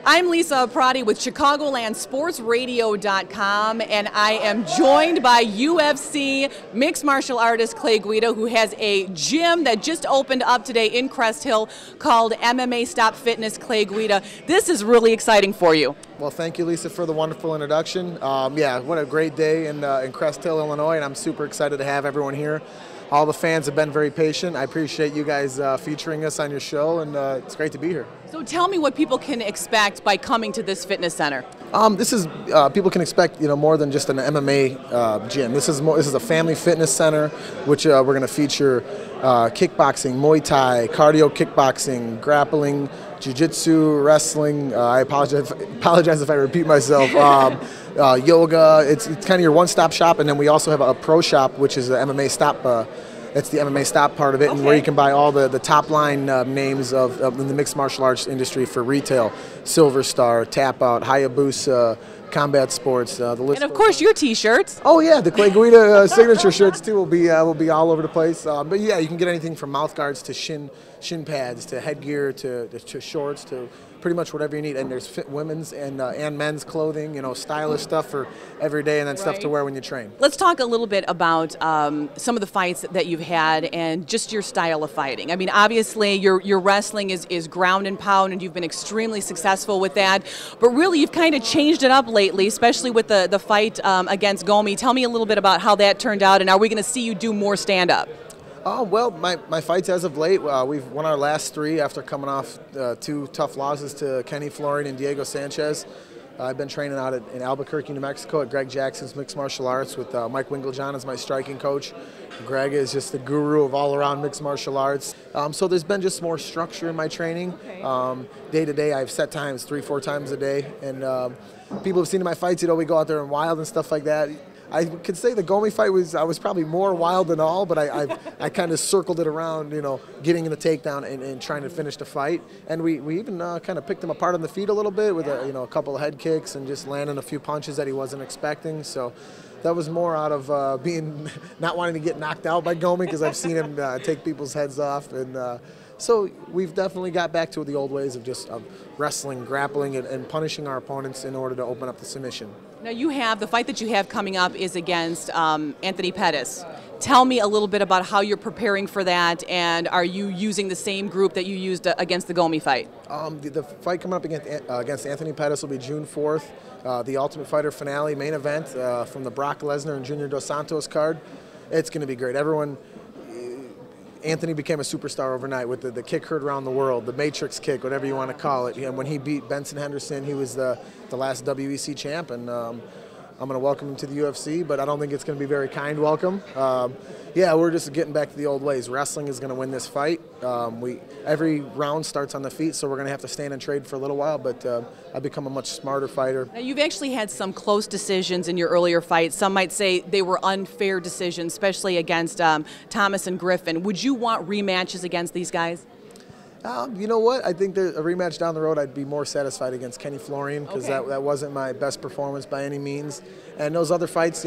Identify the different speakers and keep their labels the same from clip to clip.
Speaker 1: I'm Lisa Aprati with ChicagolandSportsRadio.com, and I am joined by UFC mixed martial artist Clay Guida, who has a gym that just opened up today in Crest Hill called MMA Stop Fitness. Clay Guida, this is really exciting for you.
Speaker 2: Well, thank you, Lisa, for the wonderful introduction. Yeah, what a great day in Crest Hill, Illinois, and I'm super excited to have everyone here. All the fans have been very patient. I appreciate you guys featuring us on your show, and it's great to be here.
Speaker 1: So tell me what people can expect by coming to this fitness center.
Speaker 2: This is people can expect more than just an MMA gym. This is a family fitness center, which we're going to feature kickboxing, Muay Thai, cardio kickboxing, grappling, jiu-jitsu, wrestling. I apologize if I repeat myself. Yoga. It's kind of your one-stop shop, and then we also have a pro shop, which is the MMA Stop. That's the MMA Stop part of it, and where you can buy all the top-line names of the mixed martial arts industry for retail: Silver Star, Tap Out, Hayabusa, Combat Sports. The list.
Speaker 1: And of course, your T-shirts.
Speaker 2: Oh yeah, the Clay Guida signature shirts too will be all over the place. But yeah, you can get anything from mouth guards to shin pads to headgear to shorts to pretty much whatever you need. And there's women's and men's clothing, stylish stuff for every day, and then stuff to wear when you train.
Speaker 1: Let's talk a little bit about some of the fights that you've had and just your style of fighting. I mean, obviously your wrestling is ground and pound, and you've been extremely successful with that. But really, you've kind of changed it up lately, especially with the fight against Gomi. Tell me a little bit about how that turned out, and are we going to see you do more stand-up?
Speaker 2: Oh, well, my fights as of late, we've won our last 3 after coming off 2 tough losses to Kenny Florian and Diego Sanchez. I've been training out in Albuquerque, New Mexico at Greg Jackson's Mixed Martial Arts with Mike Winkeljohn as my striking coach. Greg is just the guru of all-around mixed martial arts. So there's been just more structure in my training. Day to day, I have set times 3-4 times a day. And people have seen in my fights, we go out there and wild and stuff like that. I could say the Gomi fight I was probably more wild than all, but I kind of circled it around, getting in the takedown and trying to finish the fight. And we even kind of picked him apart on the feet a little bit with a couple of head kicks and just landing a few punches that he wasn't expecting. So that was more out of not wanting to get knocked out by Gomi, because I've seen him take people's heads off. And so we've definitely got back to the old ways of just wrestling, grappling, and punishing our opponents in order to open up the submission.
Speaker 1: Now the fight that you have coming up is against Anthony Pettis. Tell me a little bit about how you're preparing for that, and are you using the same group that you used against the Gomi fight?
Speaker 2: The fight coming up against Anthony Pettis will be June 4th, the Ultimate Fighter finale main event from the Brock Lesnar and Junior Dos Santos card. It's going to be great. Anthony became a superstar overnight with the kick heard around the world, the Matrix kick, whatever you want to call it. And when he beat Benson Henderson, he was the last WEC champ, and I'm going to welcome him to the UFC, but I don't think it's going to be a very kind welcome. Yeah, we're just getting back to the old ways. Wrestling is going to win this fight. Every round starts on the feet, so we're going to have to stand and trade for a little while, but I've become a much smarter fighter.
Speaker 1: Now, you've actually had some close decisions in your earlier fights. Some might say they were unfair decisions, especially against Thomas and Griffin. Would you want rematches against these guys?
Speaker 2: You know what? I think that a rematch down the road, I'd be more satisfied against Kenny Florian, because that wasn't my best performance by any means. And those other fights,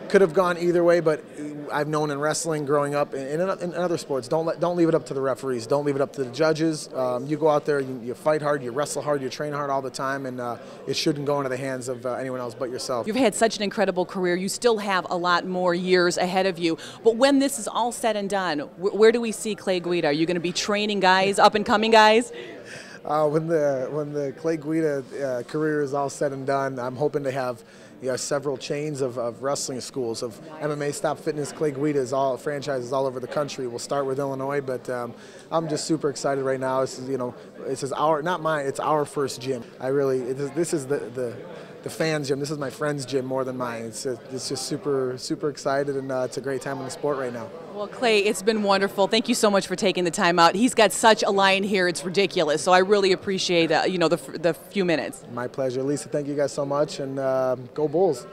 Speaker 2: could have gone either way, but I've known in wrestling growing up and in other sports, don't leave it up to the referees. Don't leave it up to the judges. You go out there, you fight hard, you wrestle hard, you train hard all the time, and it shouldn't go into the hands of anyone else but yourself.
Speaker 1: You've had such an incredible career. You still have a lot more years ahead of you. But when this is all said and done, where do we see Clay Guida? Are you going to be training guys, up-and-coming guys?
Speaker 2: When the Clay Guida career is all said and done, I'm hoping to have several chains of wrestling schools, of MMA Stop Fitness, Clay Guida franchises all over the country. We'll start with Illinois, but I'm just super excited right now. This is it's our first gym. This is the fans' gym. This is my friend's gym more than mine. It's just super excited, and it's a great time in the sport right now.
Speaker 1: Well, Clay, it's been wonderful. Thank you so much for taking the time out. He's got such a line here; it's ridiculous. So I really appreciate the few minutes.
Speaker 2: My pleasure, Lisa. Thank you guys so much, and go Bulls.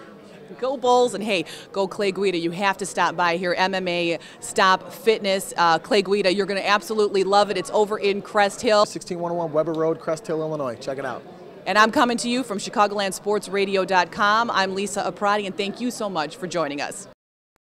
Speaker 1: Go Bulls, and hey, go Clay Guida. You have to stop by here, MMA Stop Fitness. Clay Guida, you're going to absolutely love it. It's over in Crest Hill.
Speaker 2: 16101 Weber Road, Crest Hill, Illinois. Check it out.
Speaker 1: And I'm coming to you from ChicagolandSportsRadio.com. I'm Lisa Aprati, and thank you so much for joining us.